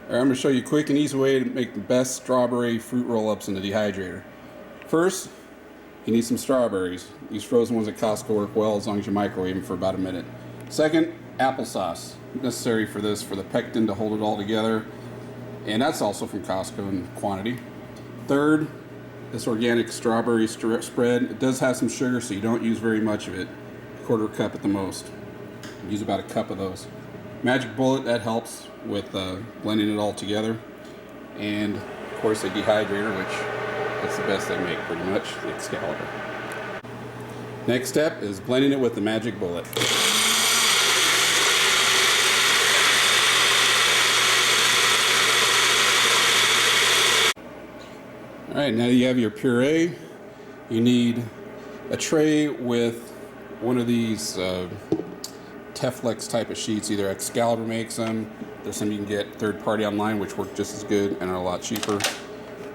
I'm going to show you a quick and easy way to make the best strawberry fruit roll-ups in the dehydrator. First, you need some strawberries. These frozen ones at Costco work well as long as you microwave them for about a minute. Second, applesauce. Necessary for this, for the pectin to hold it all together. And that's also from Costco in quantity. Third, this organic strawberry spread. It does have some sugar, so you don't use very much of it. Quarter cup at the most. Use about a cup of those. Magic bullet, that helps with blending it all together. And of course a dehydrator, which that's the best they make pretty much, the Excalibur. Next step is blending it with the magic bullet. Alright, now you have your puree. You need a tray with one of these Teflex type of sheets. Either Excalibur makes them. There's some you can get third party online which work just as good and are a lot cheaper.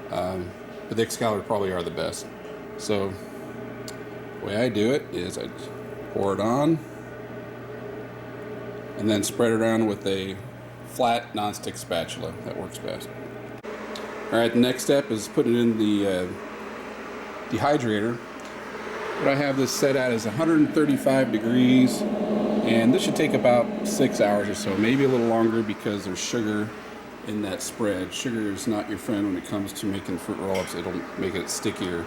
But the Excalibur probably are the best. So the way I do it is I pour it on and then spread it around with a flat nonstick spatula. That works best. Alright, the next step is putting it in the dehydrator. What I have this set at is 135 degrees, and this should take about 6 hours or so, maybe a little longer because there's sugar in that spread. Sugar is not your friend when it comes to making fruit roll-ups. It'll make it stickier,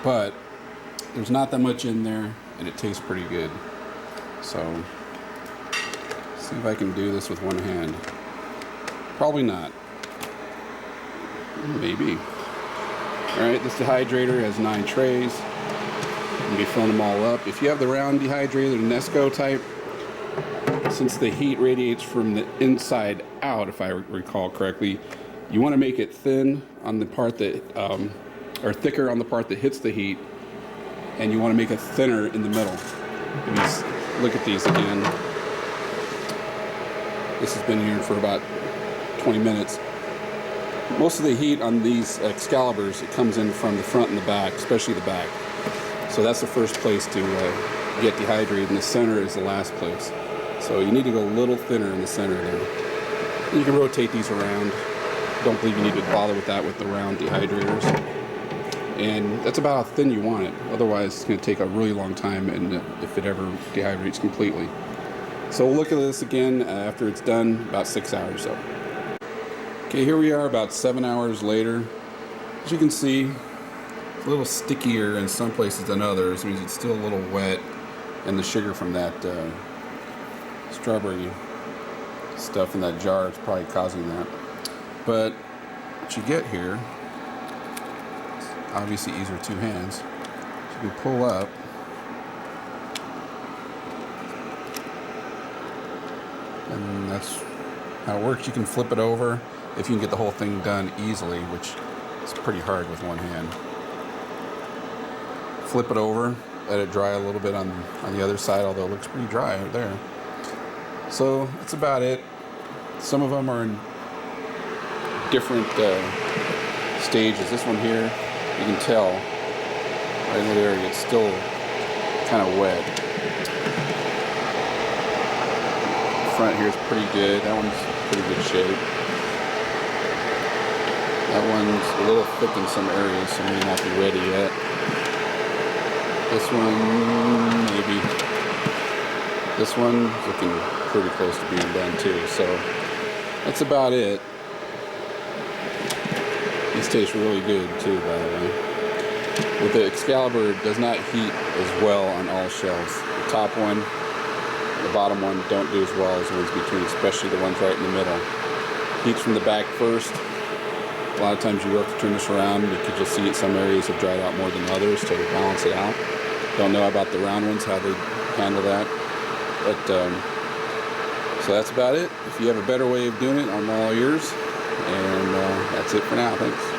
but there's not that much in there and it tastes pretty good. So see if I can do this with one hand. Probably not. Maybe. Alright, this dehydrator has 9 trays. You can be filling them all up. If you have the round dehydrator, the Nesco type, since the heat radiates from the inside out, if I recall correctly, you want to make it thin on the part that, or thicker on the part that hits the heat, and you want to make it thinner in the middle. Look at these again. This has been here for about 20 minutes. Most of the heat on these Excaliburs, it comes in from the front and the back, especially the back. So that's the first place to get dehydrated, and the center is the last place. So you need to go a little thinner in the center there. You can rotate these around. Don't believe you need to bother with that with the round dehydrators. And that's about how thin you want it. Otherwise, it's going to take a really long time, and if it ever dehydrates completely. So we'll look at this again after it's done, about 6 hours or so. Okay, here we are about 7 hours later. As you can see, a little stickier in some places than others. It means it's still a little wet, and the sugar from that strawberry stuff in that jar is probably causing that. But what you get here, it's obviously easier with 2 hands. So you can pull up, and that's how it works. You can flip it over if you can get the whole thing done easily, which is pretty hard with one hand. Flip it over, let it dry a little bit on the other side, although it looks pretty dry right there. So that's about it. Some of them are in different stages. This one here, you can tell right in the area it's still kind of wet. The front here is pretty good. That one's pretty good shape. That one's a little thick in some areas, so may not be ready yet. This one, maybe. This one's looking pretty close to being done too, so that's about it. These taste really good too, by the way. With the Excalibur, it does not heat as well on all shelves. The top one, the bottom one don't do as well as the ones between, especially the ones right in the middle. Heats from the back first. A lot of times you have to turn this around. You could just see it, some areas have dried out more than others to balance it out. Don't know about the round ones, how they handle that. But, so that's about it. If you have a better way of doing it, I'm all ears. And that's it for now. Thanks.